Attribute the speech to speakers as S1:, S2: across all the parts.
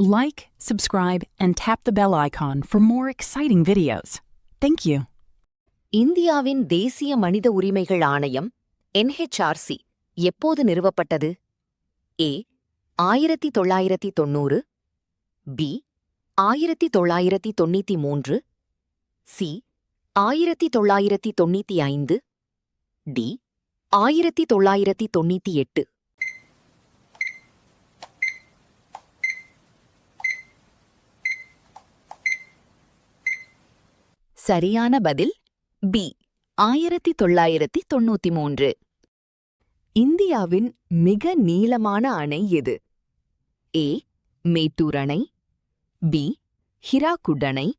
S1: Like, subscribe, and tap the bell icon for more exciting videos. Thank you.
S2: இந்தியாவின் தேசிய மனித உரிமைகள் ஆணையம் NHRC எப்போது நிறுவப்பட்டது? A 1990, B 1993, C 1995, D 1998. சரியான பதில் பி 1993. இந்தியாவின் மிக நீளமான அணை எது? ஏ மேட்டூர் அணை, பி ஹிராகுட் அணை,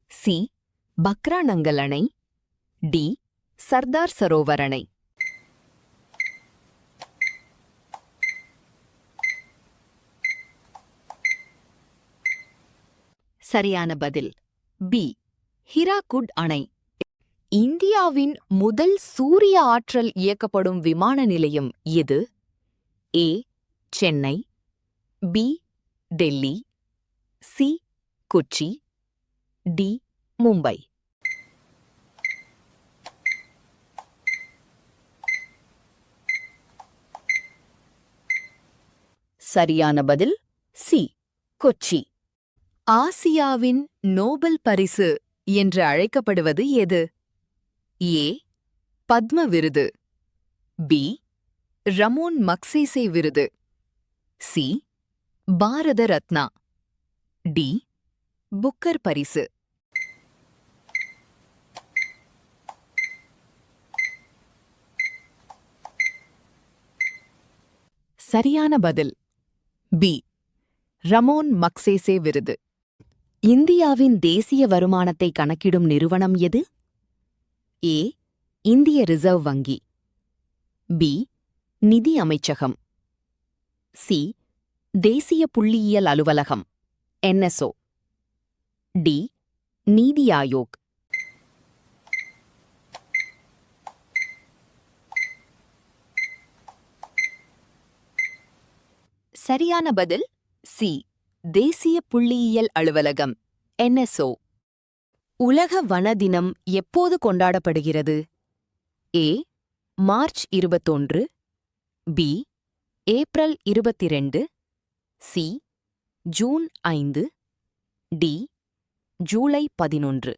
S2: சி பக்ரானங்கல் அணை, டி சர்தார் சரோவர் அணை. சரியான பதில் பி ஹிராகுட் அணை. இந்தியாவின் முதல் சூரிய ஆற்றல் இயக்கப்படும் விமான நிலையம் எது? A Chennai, B Delhi, C Kochi, D Mumbai. சரியான பதில் சி கொச்சி. ஆசியாவின் நோபல் பரிசு என்று அழைக்கப்படுவது எது? ஏ பத்ம விருது, பி ரமோன் மக்சேசே விருது, C Bharat Ratna, D Booker பரிசு. சரியான பதில் பி ரமோன் மக்சேசே விருது. இந்தியாவின் தேசிய வருமானத்தை கணக்கிடும் நிறுவனம் எது? ஏ இந்திய ரிசர்வ் வங்கி, பி நிதி அமைச்சகம், சி தேசிய புள்ளியியல் அலுவலகம் NSO, டி நீதி ஆயோக். சரியான பதில் சி தேசிய புள்ளியியல் அலுவலகம் NSO. உலக வன தினம் எப்போது கொண்டாடப்படுகிறது? A March 21, B April 22, C June 5, D July 11.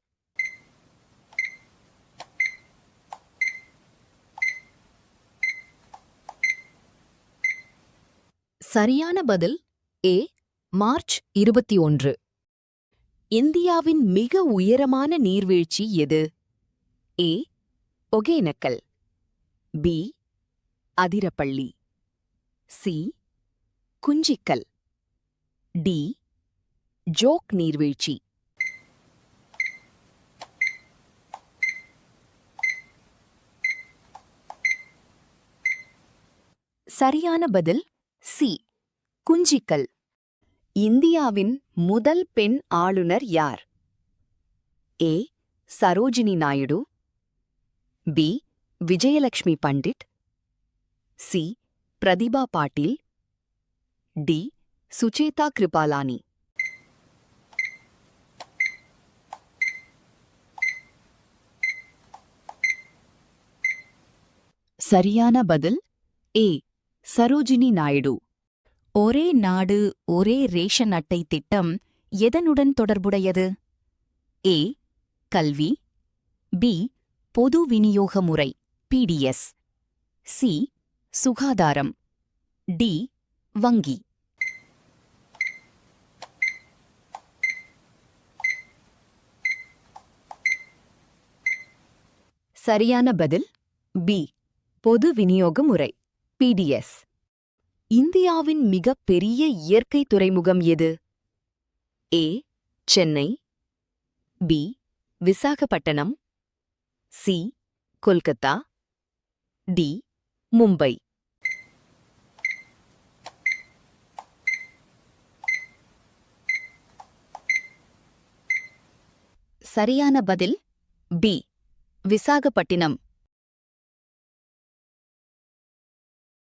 S2: சரியான பதில் ஏ மார்ச் 21. இந்தியாவின் மிக உயரமான நீர்வீழ்ச்சி எது? A Hogenakkal, B Athirappilly, C Kunchikal, D Jog நீர்வீழ்ச்சி. சரியான பதில் சி குஞ்சிக்கல். இந்தியாவின் முதல் பெண் ஆளுநர் யார்? A Sarojini Naidu, B Vijayalakshmi Pandit, C Pratibha Patil, D Sucheta Kripalani. சரியான பதில் ஏ சரோஜினி நாயுடு. ஒரே நாடு ஒரே ரேஷன் அட்டை திட்டம் எதனுடன் தொடர்புடையது? ஏ கல்வி, பி பொது விநியோக முறை PDS, சி சுகாதாரம், டி வங்கி. சரியான பதில் பி பொது விநியோக முறை PDS. இந்தியாவின் மிகப் பெரிய இயற்கை துறைமுகம் எது? A Chennai, B Visakhapatnam, C Kolkata, D Mumbai. சரியான பதில் பி விசாகப்பட்டினம்.